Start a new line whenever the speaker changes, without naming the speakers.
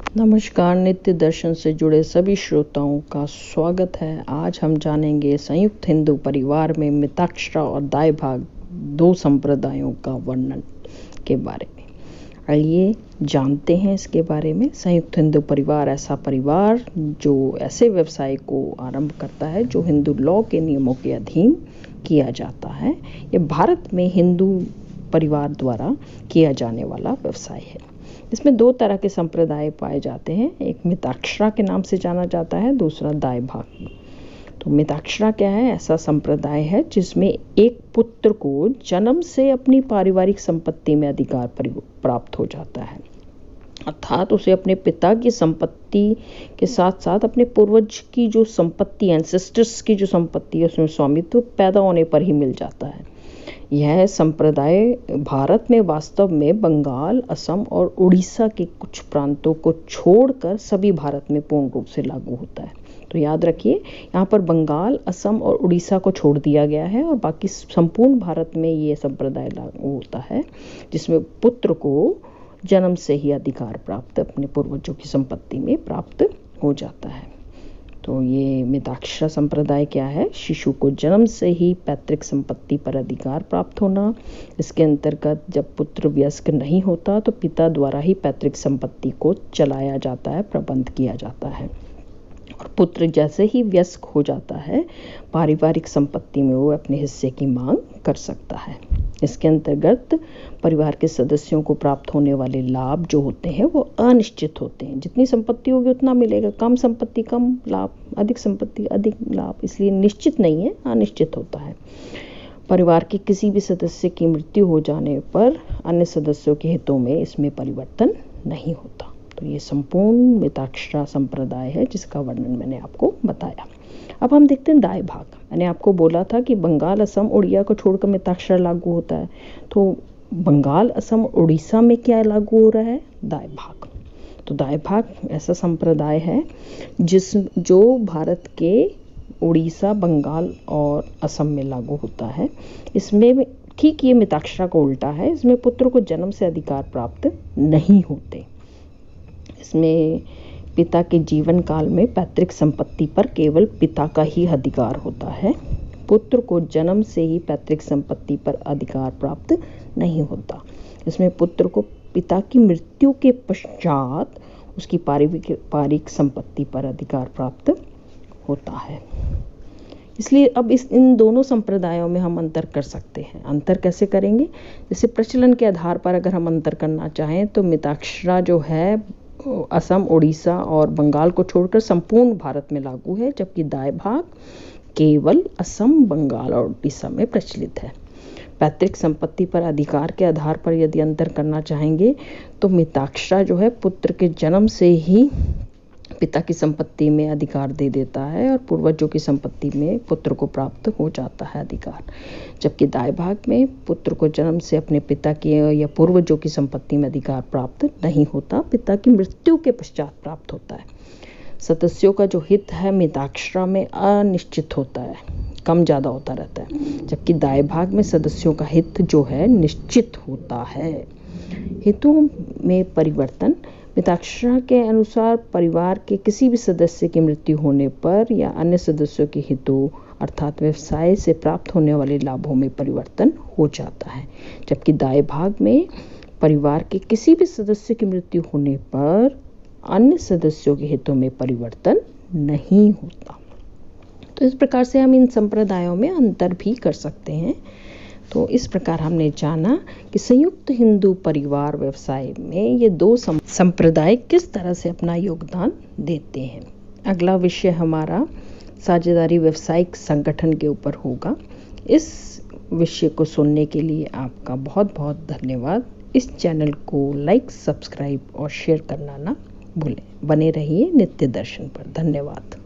नमस्कार। नित्य दर्शन से जुड़े सभी श्रोताओं का स्वागत है। आज हम जानेंगे संयुक्त हिंदू परिवार में मिताक्षरा और दाई भाग दो संप्रदायों का वर्णन के बारे में। आइए जानते हैं इसके बारे में। संयुक्त हिंदू परिवार ऐसा परिवार जो ऐसे व्यवसाय को आरंभ करता है जो हिंदू लॉ के नियमों के अधीन किया जाता है। ये भारत में हिंदू परिवार द्वारा किया जाने वाला व्यवसाय है। इसमें दो तरह के संप्रदाय पाए जाते हैं। एक मिताक्षरा के नाम से जाना जाता है, दूसरा दाई भाग। तो मिताक्षरा क्या है? ऐसा संप्रदाय है जिसमें एक पुत्र को जन्म से अपनी पारिवारिक संपत्ति में अधिकार प्राप्त हो जाता है, अर्थात उसे अपने पिता की संपत्ति के साथ साथ अपने पूर्वज की जो संपत्ति, एंसेस्टर्स की जो संपत्ति है, उसमें स्वामित्व पैदा होने पर ही मिल जाता है। यह संप्रदाय भारत में वास्तव में बंगाल, असम और उड़ीसा के कुछ प्रांतों को छोड़कर सभी भारत में पूर्ण रूप से लागू होता है। तो याद रखिए, यहाँ पर बंगाल, असम और उड़ीसा को छोड़ दिया गया है और बाकी संपूर्ण भारत में ये संप्रदाय लागू होता है, जिसमें पुत्र को जन्म से ही अधिकार प्राप्त अपने पूर्वजों की संपत्ति में प्राप्त हो जाता है। तो ये मिताक्षरा संप्रदाय क्या है? शिशु को जन्म से ही पैतृक संपत्ति पर अधिकार प्राप्त होना। इसके अंतर्गत जब पुत्र वयस्क नहीं होता तो पिता द्वारा ही पैतृक संपत्ति को चलाया जाता है, प्रबंध किया जाता है। और पुत्र जैसे ही वयस्क हो जाता है, पारिवारिक संपत्ति में वो अपने हिस्से की मांग कर सकता है। इसके अंतर्गत परिवार के सदस्यों को प्राप्त होने वाले लाभ जो होते हैं वो अनिश्चित होते हैं। जितनी संपत्ति होगी उतना मिलेगा, कम संपत्ति कम लाभ, अधिक संपत्ति अधिक लाभ, इसलिए निश्चित नहीं है, अनिश्चित होता है। परिवार के किसी भी सदस्य की मृत्यु हो जाने पर अन्य सदस्यों के हितों में इसमें परिवर्तन नहीं होता। तो ये संपूर्ण मिताक्षरा संप्रदाय है जिसका वर्णन मैंने आपको बताया। अब हम देखते हैं दाई भाग। मैंने आपको बोला था कि बंगाल, असम, उड़िया को छोड़कर मिताक्षरा लागू होता है। तो बंगाल, असम, उड़ीसा में क्या लागू हो रहा है? दाई भाग। तो दाई भाग ऐसा संप्रदाय है जो भारत के उड़ीसा, बंगाल और असम में लागू होता है। इसमें ठीक ये मिताक्षरा को उल्टा है। इसमें पुत्र को जन्म से अधिकार प्राप्त नहीं होते। इसमें पिता के जीवन काल में पैतृक संपत्ति पर केवल पिता का ही अधिकार होता है। पुत्र को जन्म से ही पैतृक संपत्ति पर अधिकार प्राप्त नहीं होता। इसमें पुत्र को पिता की मृत्यु के पश्चात उसकी पारिवारिक संपत्ति पर अधिकार प्राप्त होता है। इसलिए अब इन दोनों संप्रदायों में हम अंतर कर सकते हैं। अंतर कैसे करेंगे? जैसे प्रचलन के आधार पर अगर हम अंतर करना चाहें तो मिताक्षरा जो है असम, उड़ीसा और बंगाल को छोड़कर संपूर्ण भारत में लागू है, जबकि दाई भाग केवल असम, बंगाल और उड़ीसा में प्रचलित है। पैतृक संपत्ति पर अधिकार के आधार पर यदि अंतर करना चाहेंगे तो मिताक्षरा जो है पुत्र के जन्म से ही पिता की संपत्ति में अधिकार दे देता है और पूर्वजों की संपत्ति में पुत्र को प्राप्त हो जाता है अधिकार, जबकि दाई भाग में पुत्र को जन्म से अपने पिता की या पूर्वजों की संपत्ति में अधिकार प्राप्त नहीं होता, पिता की मृत्यु के पश्चात प्राप्त होता है। सदस्यों का जो हित है मिताक्षरा में अनिश्चित होता है, कम ज़्यादा होता रहता है, जबकि दाई भाग में सदस्यों का हित जो है निश्चित होता है। हितों में परिवर्तन। मिताक्षरा के अनुसार परिवार के किसी भी सदस्य की मृत्यु होने पर या अन्य सदस्यों के हितों अर्थात व्यवसाय से प्राप्त होने वाले लाभों में परिवर्तन हो जाता है, जबकि दाई भाग में परिवार के किसी भी सदस्य की मृत्यु होने पर अन्य सदस्यों के हितों में परिवर्तन नहीं होता। तो इस प्रकार से हम इन संप्रदायों में अंतर भी कर सकते हैं। तो इस प्रकार हमने जाना कि संयुक्त हिंदू परिवार व्यवसाय में ये दो संप्रदाय किस तरह से अपना योगदान देते हैं। अगला विषय हमारा साझेदारी व्यावसायिक संगठन के ऊपर होगा। इस विषय को सुनने के लिए आपका बहुत बहुत धन्यवाद। इस चैनल को लाइक, सब्सक्राइब और शेयर करना ना भूलें। बने रहिए नित्य दर्शन पर। धन्यवाद।